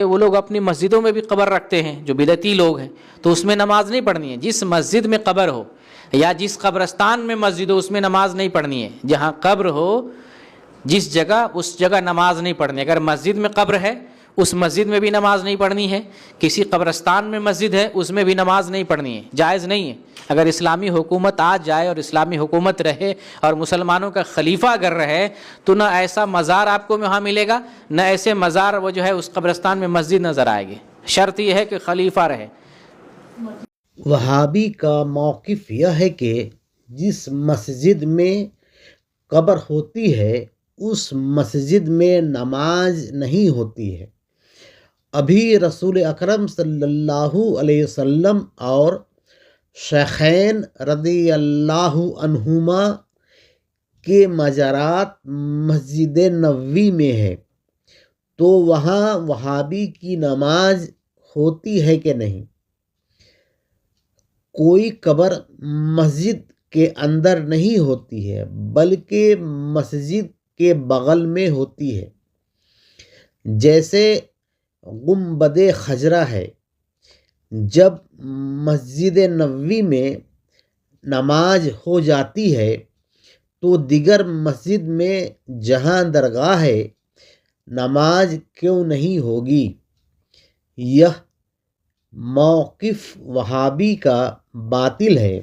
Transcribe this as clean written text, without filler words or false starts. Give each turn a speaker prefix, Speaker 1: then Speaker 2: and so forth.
Speaker 1: وہ لوگ اپنی مسجدوں میں بھی قبر رکھتے ہیں جو بدعتی لوگ ہیں، تو اس میں نماز نہیں پڑھنی ہے۔ جس مسجد میں قبر ہو یا جس قبرستان میں مسجد ہو اس میں نماز نہیں پڑھنی ہے۔ جہاں قبر ہو جس جگہ، اس جگہ نماز نہیں پڑھنی۔ اگر مسجد میں قبر ہے اس مسجد میں بھی نماز نہیں پڑھنی ہے، کسی قبرستان میں مسجد ہے اس میں بھی نماز نہیں پڑھنی ہے، جائز نہیں ہے۔ اگر اسلامی حکومت آ جائے اور اسلامی حکومت رہے اور مسلمانوں کا خلیفہ اگر رہے تو نہ ایسا مزار آپ کو وہاں ملے گا، نہ ایسے مزار وہ جو ہے اس قبرستان میں مسجد نظر آئے گی۔ شرط یہ ہے کہ خلیفہ رہے۔
Speaker 2: وہابی کا موقف یہ ہے کہ جس مسجد میں قبر ہوتی ہے اس مسجد میں نماز نہیں ہوتی ہے۔ ابھی رسول اکرم صلی اللہ علیہ وسلم اور شیخین رضی اللہ عنہما کے مزارات مسجد نبوی میں ہے، تو وہاں وہابی کی نماز ہوتی ہے کہ نہیں؟ کوئی قبر مسجد کے اندر نہیں ہوتی ہے بلکہ مسجد کے بغل میں ہوتی ہے، جیسے گنبد خضرا ہے۔ جب مسجد نبوی میں نماز ہو جاتی ہے تو دیگر مسجد میں جہاں درگاہ ہے نماز کیوں نہیں ہوگی؟ یہ موقف وہابی کا باطل ہے۔